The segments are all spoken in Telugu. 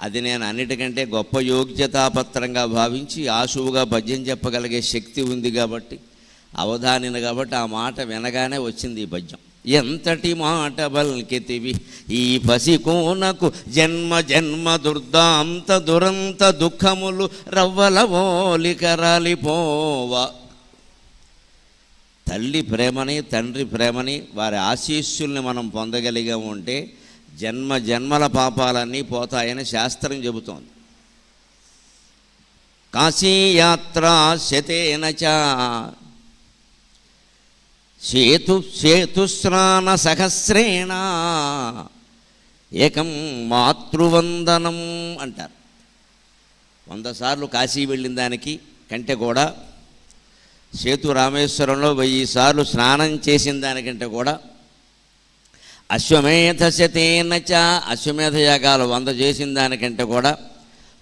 అది నేను అన్నిటికంటే గొప్ప యోగ్యతాపత్రంగా భావించి ఆశువుగా పద్యం చెప్పగలిగే శక్తి ఉంది కాబట్టి, అవధానిన కాబట్టి ఆ మాట వినగానే వచ్చింది ఈ పద్యం. ఎంతటి మాట బల్కితివి ఈ పసికోనకు జన్మ జన్మ దుర్దాంత దురంత దుఃఖములు రవ్వలవోలిక రాలిపోవా. తల్లి ప్రేమని, తండ్రి ప్రేమని, వారి ఆశీస్సుల్ని మనం పొందగలిగా ఉంటే జన్మ జన్మల పాపాలన్నీ పోతాయని శాస్త్రం చెబుతోంది. కాశీయాత్రా శతేన చ సేతుస్నాన సహస్రేణ ఏకం మాతృవందనం అంటారు. 100 సార్లు కాశీ వెళ్ళిన దానికి కంటే కూడా, సేతు రామేశ్వరంలో 1000 సార్లు స్నానం చేసిన దానికంటే కూడా, అశ్వమేధ శతేన చ అశ్వమేధ యాగాలు 100 చేసిన దానికంటే కూడా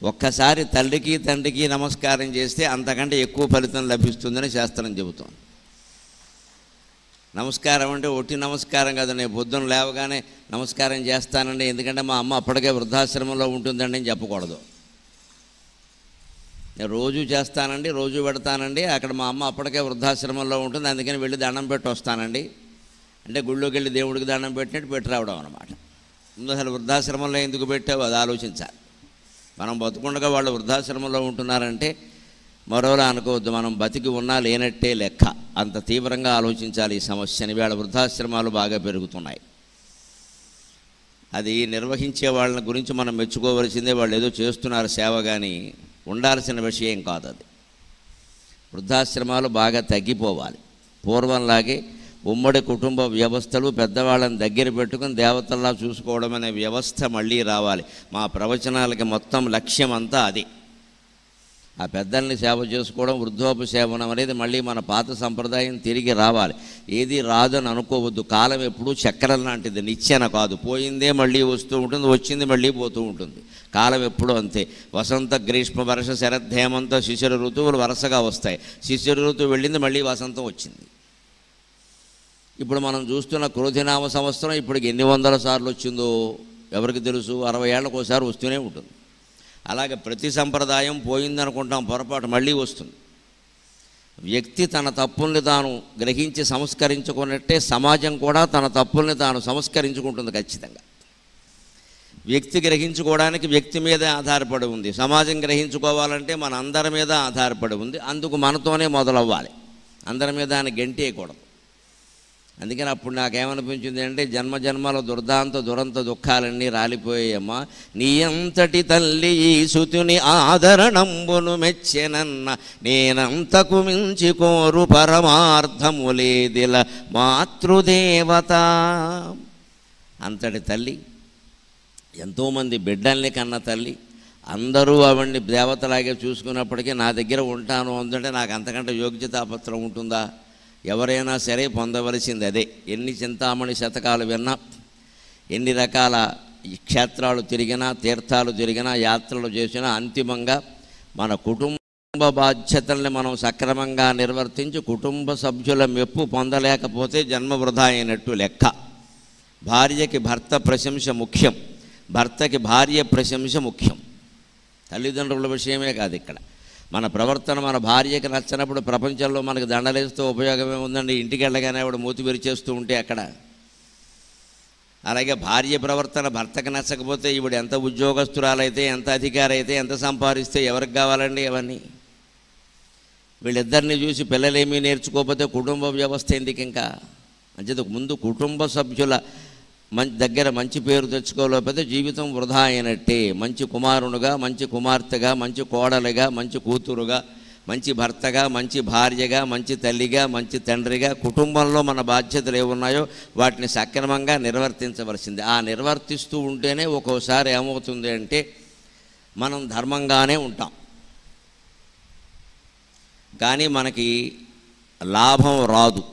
ఒక్కసారి తల్లికి తండ్రికి నమస్కారం చేస్తే అంతకంటే ఎక్కువ ఫలితం లభిస్తుందని శాస్త్రం చెబుతోంది. నమస్కారం అంటే ఒట్టి నమస్కారం కాదు, నేను పొద్దున్న లేవగానే నమస్కారం చేస్తానండి ఎందుకంటే మా అమ్మ అప్పటికే వృద్ధాశ్రమంలో ఉంటుందండి అని చెప్పకూడదు. నేను రోజు చేస్తానండి, రోజు పెడతానండి, అక్కడ మా అమ్మ అప్పటికే వృద్ధాశ్రమంలో ఉంటుంది అందుకని వెళ్ళి దండం పెట్టి వస్తానండి అంటే గుళ్ళోకి వెళ్ళి దేవుడికి దండం పెట్టినట్టు పెట్టి రావడం అన్నమాట. ముందు అసలు వృద్ధాశ్రమంలో ఎందుకు పెట్టావు అది ఆలోచించాలి. మనం బతుకుండగా వాళ్ళు వృద్ధాశ్రమంలో ఉంటున్నారంటే మరోలా అనుకోవద్దు, మనం బతికి ఉన్నా లేనట్టే లెక్క. అంత తీవ్రంగా ఆలోచించాలి ఈ సమస్యని. వీళ్ళ వృద్ధాశ్రమాలు బాగా పెరుగుతున్నాయి. అది నిర్వహించే వాళ్ళ గురించి మనం మెచ్చుకోవలసిందే. వాళ్ళు ఏదో చేస్తున్నారు సేవ, కానీ ఉండాల్సిన విషయం కాదు అది. వృద్ధాశ్రమాలు బాగా తగ్గిపోవాలి. పూర్వంలాగే ఉమ్మడి కుటుంబ వ్యవస్థలు పెద్దవాళ్ళని దగ్గర పెట్టుకుని దేవతల్లా చూసుకోవడం అనే వ్యవస్థ మళ్ళీ రావాలి. మా ప్రవచనాలకి మొత్తం లక్ష్యం అంతా అది. ఆ పెద్దల్ని సేవ చేసుకోవడం, వృద్ధోపసేవనం అనేది మళ్ళీ మన పాత సంప్రదాయం తిరిగి రావాలి. ఏది రాదని అనుకోవద్దు. కాలం ఎప్పుడూ చక్రం లాంటిది, నిచ్చెన కాదు. పోయిందే మళ్ళీ వస్తూ ఉంటుంది, వచ్చింది మళ్ళీ పోతూ ఉంటుంది. కాలం ఎప్పుడూ అంతే. వసంత, గ్రీష్మ, వర్ష, శరత్, హేమంత, శిశిర ఋతువులు వరుసగా వస్తాయి. శిశిర ఋతువు వెళ్ళింది, మళ్ళీ వసంతం వచ్చింది. ఇప్పుడు మనం చూస్తున్న క్రోధినామ సంవత్సరం ఇప్పటికి ఎన్ని 100 సార్లు వచ్చిందో ఎవరికి తెలుసు. 60 ఏళ్ళకు ఒకసారి వస్తూనే ఉంటుంది. అలాగే ప్రతి సంప్రదాయం పోయిందనుకుంటాం, పొరపాటు మళ్ళీ వస్తుంది. వ్యక్తి తన తప్పుల్ని తాను గ్రహించి సంస్కరించుకున్నట్టే సమాజం కూడా తన తప్పుల్ని తాను సంస్కరించుకుంటుంది ఖచ్చితంగా. వ్యక్తి గ్రహించుకోవడానికి వ్యక్తి మీద ఆధారపడి ఉంది, సమాజం గ్రహించుకోవాలంటే మన అందరి మీద ఆధారపడి ఉంది. అందుకు మనతోనే మొదలవ్వాలి, అందరి మీద ఆయన గెంటేయకూడదు. అందుకని అప్పుడు నాకేమనిపించింది అంటే జన్మ జన్మల దుర్దాంత దురంత దుఃఖాలన్నీ రాలిపోయాయమ్మా. నీ అంతటి తల్లి ఈ సుతుని ఆదరణంబును మెచ్చెనన్న నేనంతకు మించి కోరు పరమార్థము లేదిల మాతృదేవత. అంతటి తల్లి, ఎంతోమంది బిడ్డల్ని కన్న తల్లి, అందరూ ఆవిడ్ని దేవతలాగే చూసుకున్నప్పటికీ నా దగ్గర ఉంటాను అందుంటే నాకు అంతకంటే యోగ్యతాపత్రం ఉంటుందా? ఎవరైనా సరే పొందవలసింది అదే. ఎన్ని చింతామణి శతకాలు విన్నా, ఎన్ని రకాల క్షేత్రాలు తిరిగినా, తీర్థాలు తిరిగినా, యాత్రలు చేసినా అంతిమంగా మన కుటుంబ బాధ్యతల్ని మనం సక్రమంగా నిర్వర్తించి కుటుంబ సభ్యుల మెప్పు పొందలేకపోతే జన్మ వృధా అయినట్టు లెక్క. భార్యకి భర్త ప్రశంస ముఖ్యం, భర్తకి భార్య ప్రశంస ముఖ్యం. తల్లిదండ్రుల విషయమే కాదు ఇక్కడ. మన ప్రవర్తన మన భార్యకి నచ్చినప్పుడు ప్రపంచంలో మనకు దండలేస్తూ ఉపయోగమే ఉందండి. ఇంటికి వెళ్ళగానే ఆవిడ మూతి విరిచేస్తూ ఉంటే అక్కడ. అలాగే భార్య ప్రవర్తన భర్తకు నచ్చకపోతే ఈవిడ ఎంత ఉద్యోగస్తురాలైతే, ఎంత అధికారి అయితే, ఎంత సంపాదిస్తే ఎవరికి కావాలండి అవన్నీ? వీళ్ళిద్దరిని చూసి పిల్లలేమీ నేర్చుకోకపోతే కుటుంబ వ్యవస్థ ఎందుకు ఇంకా? అంచేత ముందు కుటుంబ సభ్యుల దగ్గర మంచి పేరు తెచ్చుకోలేకపోతే జీవితం వృధా అయినట్టే. మంచి కుమారునిగా, మంచి కుమార్తెగా, మంచి కోడలిగా, మంచి కూతురుగా, మంచి భర్తగా, మంచి భార్యగా, మంచి తల్లిగా, మంచి తండ్రిగా కుటుంబంలో మన బాధ్యతలు ఏమున్నాయో వాటిని సక్రమంగా నిర్వర్తించవలసింది. ఆ నిర్వర్తిస్తూ ఉంటేనే ఒక్కోసారి ఏమవుతుంది అంటే మనం ధర్మంగానే ఉంటాం, కానీ మనకి లాభం రాదు.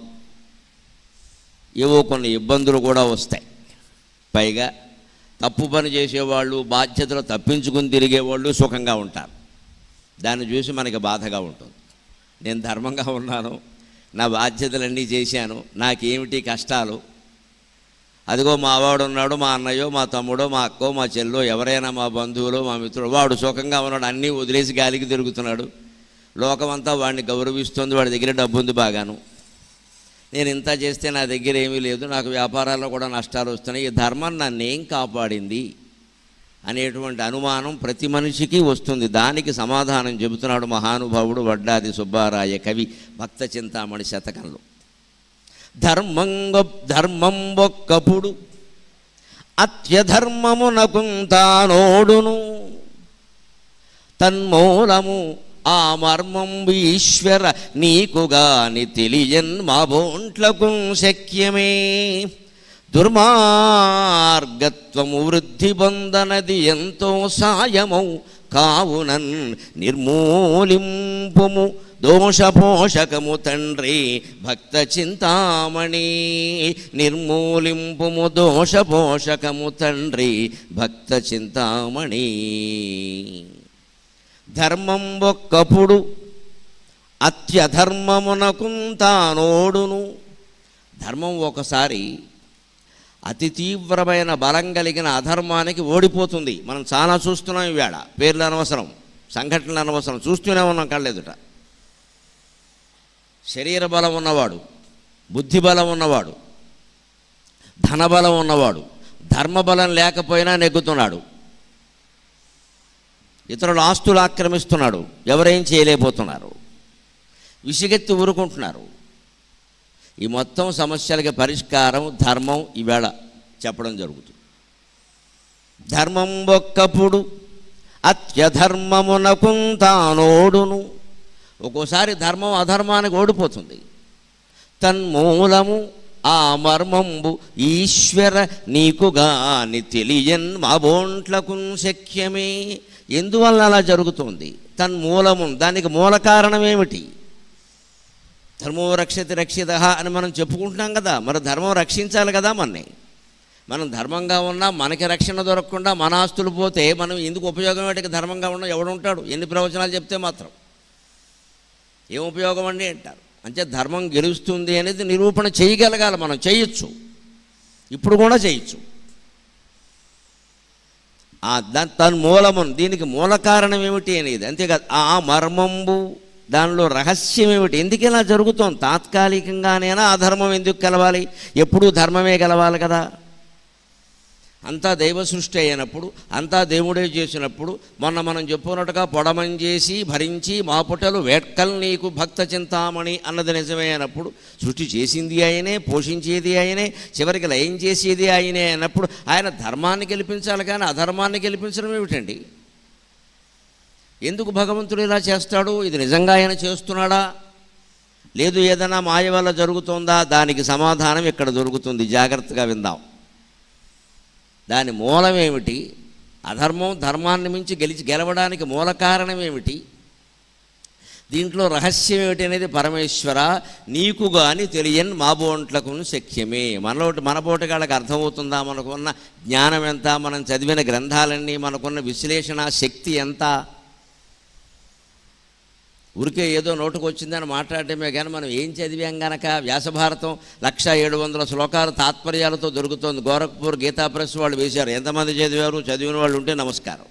ఏవో కొన్ని ఇబ్బందులు కూడా వస్తాయి. పైగా తప్పు పని చేసేవాళ్ళు, బాధ్యతలు తప్పించుకుని తిరిగేవాళ్ళు సుఖంగా ఉంటారు. దాన్ని చూసి మనకి బాధగా ఉంటుంది. నేను ధర్మంగా ఉన్నాను, నా బాధ్యతలన్నీ చేశాను, నాకేమిటి కష్టాలు అదిగో మావాడు ఉన్నాడు, మా అన్నయ్యో మా తమ్ముడో మా అక్కో మా చెల్లో ఎవరైనా మా బంధువులో మా మిత్రుడు, వాడు సుఖంగా ఉన్నాడు, అన్నీ వదిలేసి గాలికి తిరుగుతున్నాడు, లోకమంతా వాడిని గౌరవిస్తుంది, వాడి దగ్గర డబ్బు ఉంది బాగాను, నేను ఇంత చేస్తే నా దగ్గర ఏమీ లేదు, నాకు వ్యాపారాల్లో కూడా నష్టాలు వస్తున్నాయి, ఈ ధర్మం నన్నేం కాపాడింది అనేటువంటి అనుమానం ప్రతి మనిషికి వస్తుంది. దానికి సమాధానం చెబుతున్నాడు మహానుభావుడు వడ్డాది సుబ్బారాయ కవి భక్త చింతామణి శతకంలో. ధర్మం ఒక్కప్పుడు అత్యధర్మమునకుంతానోడును, తన్మూలము ఆ మర్మంబు ఈశ్వర నీకుగాని తెలియన్ మా బోంట్లకు శక్యమే. దుర్మార్గత్వము వృద్ధి పొందనది ఎంతో సాయమౌ, కావునన్ నిర్మూలింపుము దోషపోషకము తండ్రి భక్త చింతామణి. నిర్మూలింపుము దోషపోషకము తండ్రి భక్త చింతామణి. ధర్మం ఒక్కప్పుడు అత్యధర్మమునకుంతానోడును. ధర్మం ఒకసారి అతి తీవ్రమైన బలం కలిగిన అధర్మానికి ఓడిపోతుంది. మనం చాలా చూస్తున్నాం ఈవేళ. పేర్లు అనవసరం, సంఘటనలు అనవసరం, చూస్తూనే ఉన్నాం కళ్ళెదుట. శరీర బలం ఉన్నవాడు, బుద్ధి బలం ఉన్నవాడు, ధనబలం ఉన్నవాడు ధర్మబలం లేకపోయినా నెగ్గుతున్నాడు, ఇతరుల ఆస్తులు ఆక్రమిస్తున్నాడు, ఎవరేం చేయలేకపోతున్నారు, విసిగెత్తి ఊరుకుంటున్నారు. ఈ మొత్తం సమస్యలకి పరిష్కారం ధర్మం ఈవేళ చెప్పడం జరుగుతుంది. ధర్మం ఒక్కప్పుడు అత్యధర్మమునకుంతానోడును. ఒక్కోసారి ధర్మం అధర్మానికి ఓడిపోతుంది. తన్మూలము ఆ మర్మంబు ఈశ్వర నీకుగాని తెలియన్ మా బోంట్లకు శక్యమే. ఎందువల్ల అలా జరుగుతుంది? తన్మూలము, దానికి మూల కారణం ఏమిటి? ధర్మో రక్షతి రక్షిత అని మనం చెప్పుకుంటున్నాం కదా. మరి ధర్మం రక్షించాలి కదా మనని. మనం ధర్మంగా ఉన్నా మనకి రక్షణ దొరకకుండా మన ఆస్తులు పోతే మనం ఎందుకు ఉపయోగం? వాటికి ధర్మంగా ఉన్నా ఎవడుంటాడు? ఎన్ని ప్రవచనాలు చెప్తే మాత్రం ఏం ఉపయోగం అండి అంటారు. అంటే ధర్మం గెలుస్తుంది అనేది నిరూపణ చేయగలగాలి. మనం చేయొచ్చు, ఇప్పుడు కూడా చేయొచ్చు. తన్మూలము, దీనికి మూల కారణం ఏమిటి అనేది. అంతేకాదు ఆ మర్మంబు, దానిలో రహస్యం ఏమిటి? ఎందుకు ఇలా జరుగుతోంది? తాత్కాలికంగానైనా అధర్మం ఎందుకు గెలవాలి? ఎప్పుడూ ధర్మమే గెలవాలి కదా. అంతా దైవ సృష్టి అయినప్పుడు, అంతా దేవుడే చేసినప్పుడు, మొన్న మనం చెప్పుకున్నట్టుగా పొడమని చేసి భరించి మా పుటలు వేట్కల్ నీకు భక్త చింతామణి అన్నది నిజమే అయినప్పుడు, సృష్టి చేసింది ఆయనే, పోషించేది ఆయనే, చివరికి లయం చేసేది ఆయనే అన్నప్పుడు ఆయన ధర్మాన్ని గెలిపించాలి కానీ అధర్మాన్ని గెలిపించడం ఏమిటండి? ఎందుకు భగవంతుడు ఇలా చేస్తాడు? ఇది నిజంగా ఆయన చేస్తున్నాడా, లేదు ఏదైనా మాయ వల్ల జరుగుతుందా? దానికి సమాధానం ఇక్కడ దొరుకుతుంది. జాగ్రత్తగా విందాం. దాని మూలం ఏమిటి? అధర్మం ధర్మాన్ని మించి గెలవడానికి మూల కారణం ఏమిటి? దీంట్లో రహస్యం ఏమిటి అనేది పరమేశ్వర నీకు గాని తెలియని మా బోంట్లకు శక్యమే. మన బోటగాళ్ళకి అర్థమవుతుందా? మనకున్న జ్ఞానం ఎంత, మనం చదివిన గ్రంథాలన్నీ, మనకున్న విశ్లేషణ శక్తి ఎంత? ఊరికే ఏదో నోటుకు వచ్చిందని మాట్లాడటమే కానీ మనం ఏం చదివాం గనక. వ్యాసభారతం 1700 శ్లోకాలు తాత్పర్యాలతో దొరుకుతుంది. గోరఖ్పూర్ గీతా ప్రెస్ వాళ్ళు వేశారు. ఎంతమంది చదివారు? చదివిన వాళ్ళు ఉంటే నమస్కారం.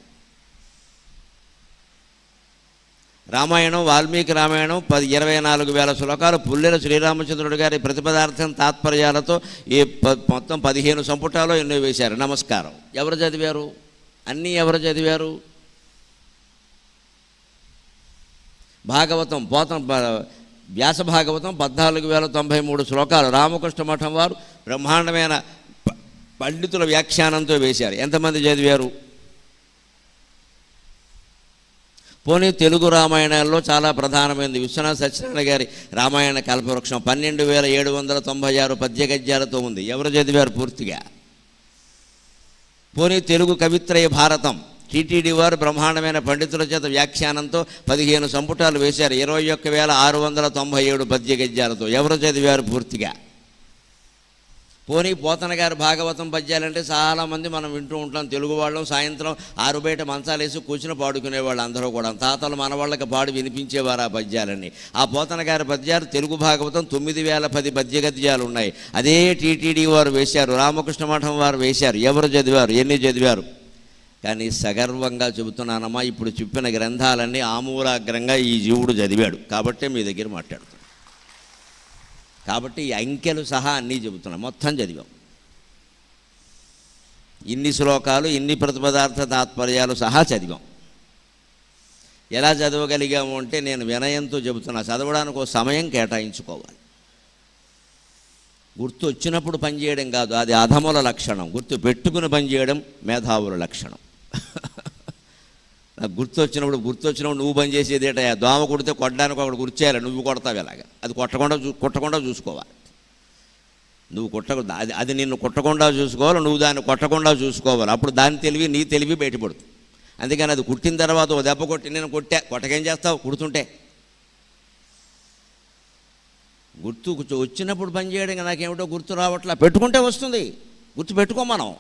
రామాయణం, వాల్మీకి రామాయణం 24,000 శ్లోకాలు పుల్లెల శ్రీరామచంద్రుడు గారి ప్రతిపదార్థం తాత్పర్యాలతో మొత్తం 15 సంపుటాలు ఎన్నో వేశారు. నమస్కారం. ఎవరు చదివారు? అన్నీ ఎవరు చదివారు? భాగవతం వ్యాస భాగవతం 14,093 శ్లోకాలు రామకృష్ణ మఠం వారు బ్రహ్మాండమైన పండితుల వ్యాఖ్యానంతో వేశారు. ఎంతమంది చదివారు? పోనీ తెలుగు రామాయణాల్లో చాలా ప్రధానమైనది విశ్వనాథ సత్యనారాయణ గారి రామాయణ కల్పవృక్షం 12,796 పద్య గద్యాలతో ఉంది. ఎవరు చదివారు పూర్తిగా? పోనీ తెలుగు కవిత్రయ భారతం టీటీడీ వారు బ్రహ్మాండమైన పండితుల చేత వ్యాఖ్యానంతో 15 సంపుటాలు వేశారు. 21,697 పద్య గద్యాలతో. ఎవరు చదివారు పూర్తిగా? పోనీ పోతన గారి భాగవతం పద్యాలంటే చాలామంది మనం వింటూ ఉంటాం. తెలుగు వాళ్ళం సాయంత్రం 6 బయట మంచాలు వేసి కూర్చుని పాడుకునేవాళ్ళు అందరూ కూడా. తాతలు మన వాళ్ళకి పాడు వినిపించేవారు ఆ పద్యాలన్నీ. ఆ పోతన గారి పద్యాలు తెలుగు భాగవతం 9010 పద్య గద్యాలు ఉన్నాయి. అదే టీటీడీ వారు వేశారు, రామకృష్ణ మఠం వారు వేశారు. ఎవరు చదివారు, ఎన్ని చదివారు? కానీ సగర్వంగా చెబుతున్నానమ్మా, ఇప్పుడు చెప్పిన గ్రంథాలన్నీ ఆమూలాగ్రంగా ఈ జీవుడు చదివాడు కాబట్టే మీ దగ్గర మాట్లాడుతున్నాను. కాబట్టి ఈ అంకెలు సహా అన్నీ చెబుతున్నాం, మొత్తం చదివాం. ఇన్ని శ్లోకాలు, ఇన్ని ప్రతిపదార్థ తాత్పర్యాలు సహా చదివాం. ఎలా చదవగలిగాము అంటే నేను వినయంతో చెబుతున్నా, చదవడానికి ఒక సమయం కేటాయించుకోవాలి. గుర్తు వచ్చినప్పుడు పనిచేయడం కాదు, అది అధముల లక్షణం. గుర్తు పెట్టుకుని పనిచేయడం మేధావుల లక్షణం. నాకు గుర్తొచ్చినప్పుడు నువ్వు పని చేసేదేట, దోమ కొడితే కొట్టడానికి ఒకటి గుర్చేయాలి, నువ్వు కొడతావు ఎలాగా? అది కొట్టకుండా చూసుకోవాలి. నువ్వు అది నిన్ను కొట్టకుండా చూసుకోవాలి, నువ్వు దాన్ని కొట్టకుండా చూసుకోవాలి. అప్పుడు దాని తెలివి, నీ తెలివి బయటపడుతుంది. అందుకని అది కుట్టిన తర్వాత ఓ దెబ్బ కొట్టి నేను కొట్టకేం చేస్తావు కుడుతుంటే? గుర్తు వచ్చినప్పుడు పని చేయడం నాకేమిటో గుర్తు రావట్లా, పెట్టుకుంటే వస్తుంది. గుర్తు పెట్టుకో. మనం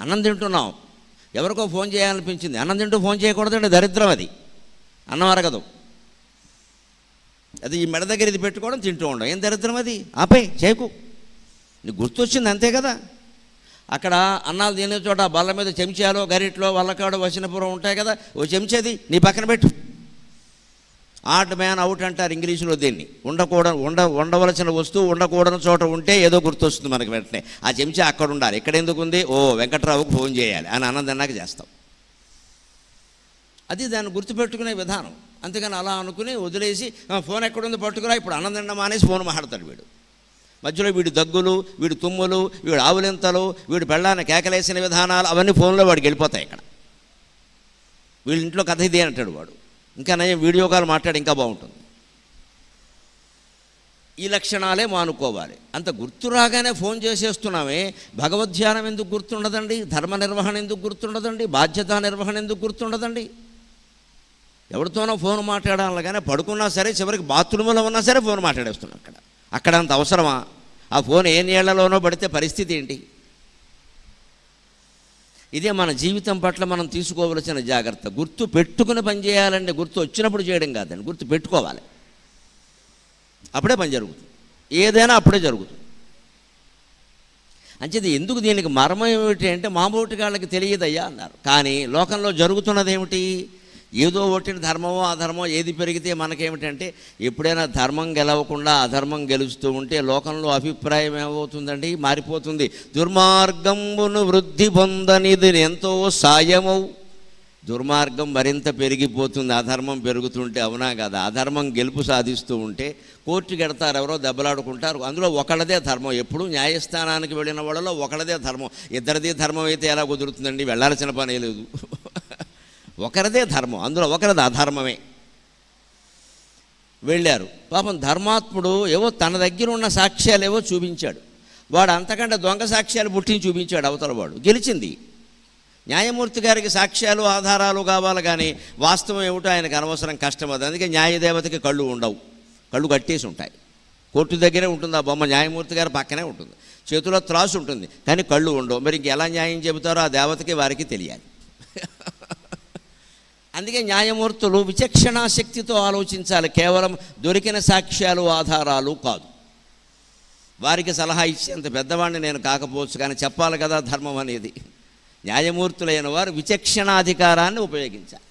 అన్నం తింటున్నాం, ఎవరికో ఫోన్ చేయాలనిపించింది, అన్నం తింటూ ఫోన్ చేయకూడదండి, దరిద్రం. అది అన్నం అరగదు. అది ఈ మెడ దగ్గర ఇది పెట్టుకోవడం, తింటూ ఉండడం ఏం దరిద్రం అది? ఆపై చేయకు, నీకు గుర్తొచ్చింది అంతే కదా. అక్కడ అన్నాలు తినే చోట బల్ల మీద చెంచాలో గరిట్లో వల్లకాడు వచనపురం ఉంటాయి కదా, ఓ చెంచేది నీ పక్కన పెట్టు. ఆడ్ మ్యాన్ అవుట్ అంటారు ఇంగ్లీషులో దీన్ని. ఉండవలసిన వస్తువు ఉండకూడని చోట ఉంటే ఏదో గుర్తొస్తుంది మనకి వెంటనే. ఆ చెంచా అక్కడ ఉండాలి. ఎక్కడ ఎందుకు ఉంది? ఓ వెంకట్రావుకు ఫోన్ చేయాలి అని అన్నం తిన్నాక చేస్తాం. అది దాన్ని గుర్తుపెట్టుకునే విధానం. అంతేగాని అలా అనుకుని వదిలేసి ఫోన్ ఎక్కడుంది పట్టుకురా, ఇప్పుడు అన్నం తినడం మానేసి ఫోన్ మాట్లాడతాడు వీడు. మధ్యలో వీడి దగ్గులు, వీడి తుమ్ములు, వీడు ఆవులింతలు, వీడు పెళ్ళాన్ని కేకలేసిన విధానాలు అవన్నీ ఫోన్లో వాడికి వెళ్ళిపోతాయి. ఇక్కడ వీళ్ళ ఇంట్లో కథ ఇదే అంటాడు వాడు. ఇంకా నయం వీడియో కాల్ మాట్లాడి ఇంకా బాగుంటుంది. ఈ లక్షణాలే మానుకోవాలి. అంత గుర్తు రాగానే ఫోన్ చేసేస్తున్నామే. భగవద్ధ్యానం ఎందుకు గుర్తుండదండి? ధర్మ నిర్వహణ ఎందుకు గుర్తుండదండి? బాధ్యతా నిర్వహణ ఎందుకు గుర్తుండదండి? ఎవరితోనో ఫోన్ మాట్లాడాలి కానీ పడుకున్నా సరే, చివరికి బాత్రూంలో ఉన్నా సరే ఫోన్ మాట్లాడేస్తున్నాం. అక్కడ అంత అవసరమా? ఆ ఫోన్ ఏ నీళ్లలోనో పడితే పరిస్థితి ఏంటి? ఇదే మన జీవితం పట్ల మనం తీసుకోవలసిన జాగ్రత్త. గుర్తు పెట్టుకుని పనిచేయాలండి, గుర్తు వచ్చినప్పుడు చేయడం కాదండి. గుర్తు పెట్టుకోవాలి, అప్పుడే పని జరుగుతుంది. ఏదైనా అప్పుడే జరుగుతుంది. అంచేది ఎందుకు దీనికి మర్మం ఏమిటి అంటే, మామూటిగాళ్ళకి తెలియదయ్యా అన్నారు. కానీ లోకంలో జరుగుతున్నది ఏమిటి? ఏదో ఒకటి ధర్మమో అధర్మమో ఏది పెరిగితే మనకేమిటంటే, ఎప్పుడైనా ధర్మం గెలవకుండా అధర్మం గెలుస్తూ ఉంటే లోకంలో అభిప్రాయం ఏమవుతుందండి? మారిపోతుంది. దుర్మార్గంబును వృద్ధి పొందనిది ఎంతో సాయమవు. దుర్మార్గం మరింత పెరిగిపోతుంది అధర్మం పెరుగుతుంటే. అవునా కదా? అధర్మం గెలుపు సాధిస్తూ ఉంటే కోర్టుకి ఎడతారు, ఎవరో దెబ్బలాడుకుంటారు. అందులో ఒకళ్ళదే ధర్మం. ఎప్పుడు న్యాయస్థానానికి వెళ్ళిన వాళ్ళలో ఒకళ్ళదే ధర్మం. ఇద్దరిదే ధర్మం అయితే ఎలా కుదురుతుందండి? వెళ్ళాల్సిన పనే లేదు. ఒకరిదే ధర్మం, అందులో ఒకరిది అధర్మమే. వెళ్ళారు. పాపం ధర్మాత్ముడు ఏవో తన దగ్గర ఉన్న సాక్ష్యాలు ఏవో చూపించాడు. వాడు అంతకంటే దొంగ సాక్ష్యాలు పుట్టించి చూపించాడు అవతల వాడు. గెలిచింది. న్యాయమూర్తి గారికి సాక్ష్యాలు ఆధారాలు కావాలి కానీ వాస్తవం ఏమిటో ఆయనకు అనవసరం, కష్టం అది. అందుకే న్యాయదేవతకి కళ్ళు ఉండవు, కళ్ళు కట్టేసి ఉంటాయి. కోర్టు దగ్గరే ఉంటుంది ఆ బొమ్మ, న్యాయమూర్తి గారి పక్కనే ఉంటుంది. చేతిలో త్రాసు ఉంటుంది కానీ కళ్ళు ఉండవు. మరి ఇంకెలా న్యాయం చెబుతారో ఆ దేవతకి వారికి తెలియాలి. అందుకే న్యాయమూర్తులు విచక్షణా శక్తితో ఆలోచించాలి. కేవలం దొరికిన సాక్ష్యాలు ఆధారాలు కాదు. వారికి సలహా ఇచ్చేంత పెద్దవాడిని నేను కాకపోవచ్చు కానీ చెప్పాలి కదా ధర్మం అనేది. న్యాయమూర్తులైన వారు విచక్షణాధికారాన్ని ఉపయోగించాలి.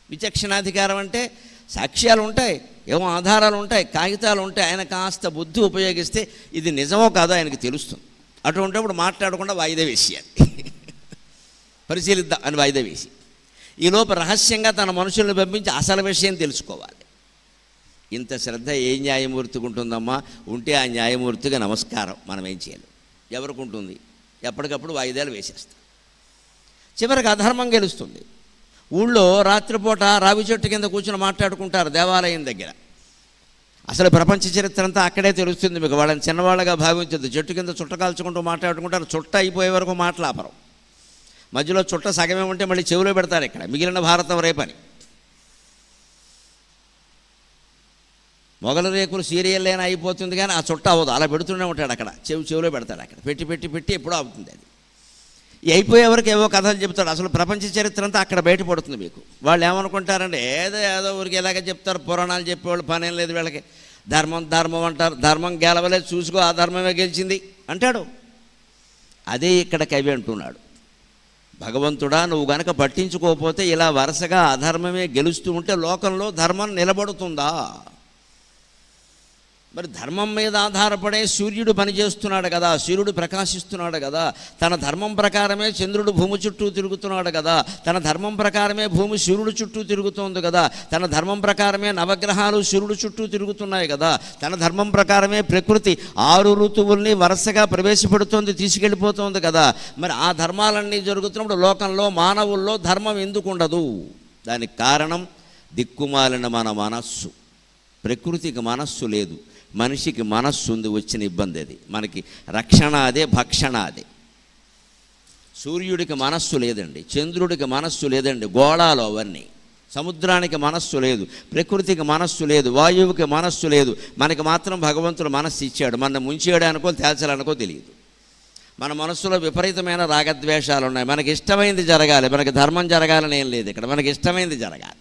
విచక్షణాధికారం అంటే సాక్ష్యాలు ఉంటాయి, ఏమో ఆధారాలు ఉంటాయి, కాగితాలు ఉంటాయి. ఆయన కాస్త బుద్ధి ఉపయోగిస్తే ఇది నిజమో కాదో ఆయనకు తెలుస్తుంది. అటువంటిప్పుడు మాట్లాడకుండా వాయిదా వేసేయాలి. పరిశీలిద్దాం అని వాయిదా వేసి ఈలోపు రహస్యంగా తన మనుషులను పంపించి అసలు విషయం తెలుసుకోవాలి. ఇంత శ్రద్ధ ఏ న్యాయమూర్తికి ఉంటుందమ్మా? ఉంటే ఆ న్యాయమూర్తికి నమస్కారం. మనం ఏం చేయాలి? ఎవరికి ఉంటుంది? ఎప్పటికప్పుడు వాయిదాలు వేసేస్తాం. చివరికి అధర్మం గెలుస్తుంది. ఊళ్ళో రాత్రిపూట రావి చెట్టు కింద కూర్చొని మాట్లాడుకుంటారు దేవాలయం దగ్గర. అసలు ప్రపంచ చరిత్ర అంతా అక్కడే తెలుస్తుంది మీకు. వాళ్ళని చిన్నవాళ్ళగా భావించద్దు. చెట్టు కింద చుట్ట కాల్చుకుంటూ మాట్లాడుకుంటారు. చుట్ట అయిపోయే వరకు మాట్లాపరం. మధ్యలో చుట్ట సగమే ఉంటే మళ్ళీ చెవిలో పెడతారు. ఇక్కడ మిగిలిన భారతం రేపని. మొగల రేకులు సీరియల్ అయిపోతుంది కానీ ఆ చుట్ట అవ్వదు, అలా పెడుతూనే ఉంటాడు అక్కడ, చెవిలో పెడతాడు అక్కడ, పెట్టి పెట్టి పెట్టి ఎప్పుడో అవుతుంది అది. అయిపోయే వరకు ఏవో కథలు చెప్తాడు. అసలు ప్రపంచ చరిత్ర అంతా అక్కడ బయటపడుతుంది మీకు. వాళ్ళు ఏమనుకుంటారంటే ఏదో ఊరికి ఎలాగ చెప్తారు, పురాణాలు చెప్పేవాళ్ళు పనేం లేదు వీళ్ళకి, ధర్మం అంటారు, ధర్మం గెలవలేదు చూసుకో, ఆ ధర్మమే గెలిచింది అంటాడు. అదే ఇక్కడ కవి అంటున్నాడు, భగవంతుడా నువ్వు గనక పట్టించుకోకపోతే ఇలా వరుసగా అధర్మమే గెలుస్తూ ఉంటే లోకంలో ధర్మం నిలబడుతుందా? మరి ధర్మం మీద ఆధారపడే సూర్యుడు పనిచేస్తున్నాడు కదా, సూర్యుడు ప్రకాశిస్తున్నాడు కదా, తన ధర్మం ప్రకారమే చంద్రుడు భూమి చుట్టూ తిరుగుతున్నాడు కదా, తన ధర్మం ప్రకారమే భూమి సూర్యుడు చుట్టూ తిరుగుతోంది కదా, తన ధర్మం ప్రకారమే నవగ్రహాలు సూర్యుడు చుట్టూ తిరుగుతున్నాయి కదా, తన ధర్మం ప్రకారమే ప్రకృతి 6 ఋతువుల్ని వరుసగా ప్రవేశపెడుతోంది, తీసుకెళ్ళిపోతోంది కదా. మరి ఆ ధర్మాలన్నీ జరుగుతున్నప్పుడు లోకంలో మానవుల్లో ధర్మం ఎందుకు ఉండదు? దానికి కారణం దిక్కుమాలిన మన మనస్సు. ప్రకృతికి మనస్సు లేదు, మనిషికి మనస్సు ఉంది, వచ్చిన ఇబ్బంది అది. మనకి రక్షణ అదే, భక్షణ అదే. సూర్యుడికి మనస్సు లేదండి, చంద్రుడికి మనస్సు లేదండి, గోళాలు అవన్నీ. సముద్రానికి మనస్సు లేదు, ప్రకృతికి మనస్సు లేదు, వాయువుకి మనస్సు లేదు. మనకి మాత్రం భగవంతుడు మనస్సు ఇచ్చాడు. మన ముంచేయడానికో తేల్చాలనుకో తెలియదు. మన మనస్సులో విపరీతమైన రాగద్వేషాలు ఉన్నాయి. మనకి ఇష్టమైంది జరగాలి, మనకి ధర్మం జరగాలని ఏం లేదు ఇక్కడ, మనకి ఇష్టమైంది జరగాలి.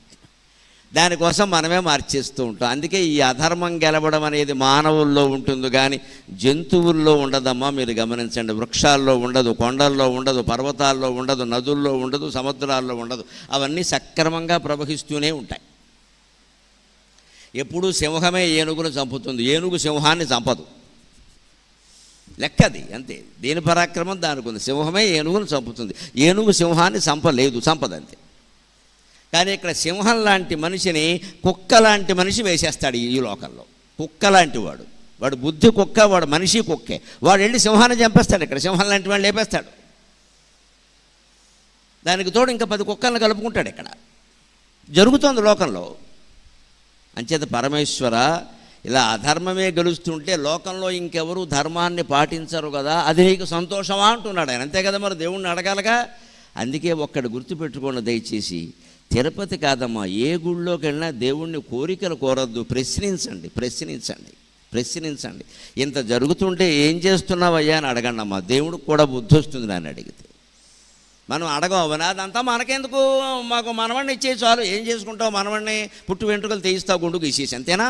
దానికోసం మనమే మార్చేస్తూ ఉంటాం. అందుకే ఈ అధర్మం గెలవడం అనేది మానవుల్లో ఉంటుంది కానీ జంతువుల్లో ఉండదమ్మా. మీరు గమనించండి, వృక్షాల్లో ఉండదు, కొండల్లో ఉండదు, పర్వతాల్లో ఉండదు, నదుల్లో ఉండదు, సముద్రాల్లో ఉండదు. అవన్నీ సక్రమంగా ప్రవహిస్తూనే ఉంటాయి. ఎప్పుడూ సింహమే ఏనుగును చంపుతుంది, ఏనుగు సింహాన్ని చంపదు. లెక్కది అంతే, దేని పరాక్రమం దానికి ఉంది. సింహమే ఏనుగును చంపుతుంది, ఏనుగు సింహాన్ని చంపదంతే. కానీ ఇక్కడ సింహం లాంటి మనిషిని కుక్క లాంటి మనిషి వేసేస్తాడు ఈ లోకంలో. కుక్క లాంటి వాడు బుద్ధి కుక్క, వాడు మనిషి కుక్కే. వాడు వెళ్ళి సింహాన్ని చంపేస్తాడు, ఇక్కడ సింహం లాంటి వాడు లేపేస్తాడు. దానికి తోడు ఇంకా 10 కుక్కలను కలుపుకుంటాడు. ఇక్కడ జరుగుతోంది లోకంలో. అంచేత పరమేశ్వర ఇలా అధర్మమే గెలుస్తుంటే లోకంలో ఇంకెవరు ధర్మాన్ని పాటించరు కదా, అది నీకు సంతోషమా అంటున్నాడు ఆయన. అంతే కదా, మరి దేవుణ్ణి అడగాలగా. అందుకే ఒక్కడు గుర్తుపెట్టుకోండి దయచేసి, తిరుపతి కాదమ్మా, ఏ గుళ్ళోకి వెళ్ళినా దేవుణ్ణి కోరికలు కోరద్దు, ప్రశ్నించండి. ఇంత జరుగుతుంటే ఏం చేస్తున్నావయ్యా అని అడగండి అమ్మా. దేవుడికి కూడా బుద్ధి వస్తుంది నన్ను అడిగితే. మనం అడగవనా, అదంతా మనకెందుకు, మాకు మనవణ్ణి ఇచ్చేసి చాలు, ఏం చేసుకుంటావు మనవణ్ణి, పుట్టు వెంట్రుకలు తీయిస్తావు, గుండుకు ఇచ్చేసి, అంతేనా?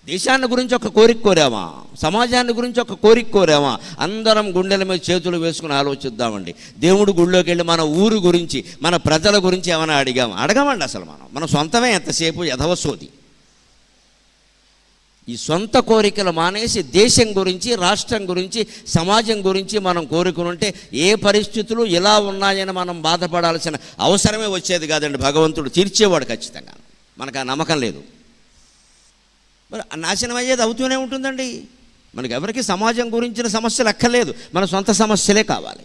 దేశాన్ని గురించి ఒక కోరిక కోరామా, సమాజాన్ని గురించి ఒక కోరిక కోరామా? అందరం గుండెల మీద చేతులు వేసుకుని ఆలోచిద్దామండి. దేవుడు గుళ్ళోకి వెళ్ళి మన ఊరు గురించి, మన ప్రజల గురించి ఏమైనా అడగమండి. అసలు మన సొంతమే ఎంతసేపు యథవసోది. ఈ సొంత కోరికలు మానేసి దేశం గురించి, రాష్ట్రం గురించి, సమాజం గురించి మనం కోరుకునుంటే ఏ పరిస్థితులు ఇలా ఉన్నాయని మనం బాధపడాల్సిన అవసరమే వచ్చేది కాదండి. భగవంతుడు తీర్చేవాడు ఖచ్చితంగా. మనకు ఆ నమ్మకం లేదు. మరి నాశనం అయ్యేది అవుతూనే ఉంటుందండి. మనకి ఎవరికి సమాజం గురించిన సమస్యలు అక్కర్లేదు, మన సొంత సమస్యలే కావాలి.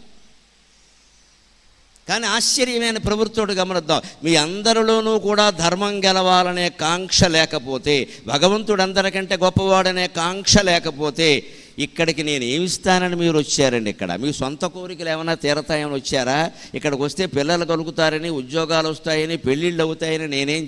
కానీ ఆశ్చర్యమైన ప్రవృత్తుడు గమనిద్దాం, మీ అందరిలోనూ కూడా ధర్మం గెలవాలనే కాంక్ష లేకపోతే, భగవంతుడు అందరికంటే గొప్పవాడనే కాంక్ష లేకపోతే, ఇక్కడికి నేను ఏమిస్తానని మీరు వచ్చారండి. ఇక్కడ మీ సొంత కోరికలు ఏమైనా తీరతాయని వచ్చారా? ఇక్కడికి వస్తే పిల్లలు కలుగుతారని, ఉద్యోగాలు వస్తాయని, పెళ్ళిళ్ళు అవుతాయని నేనేం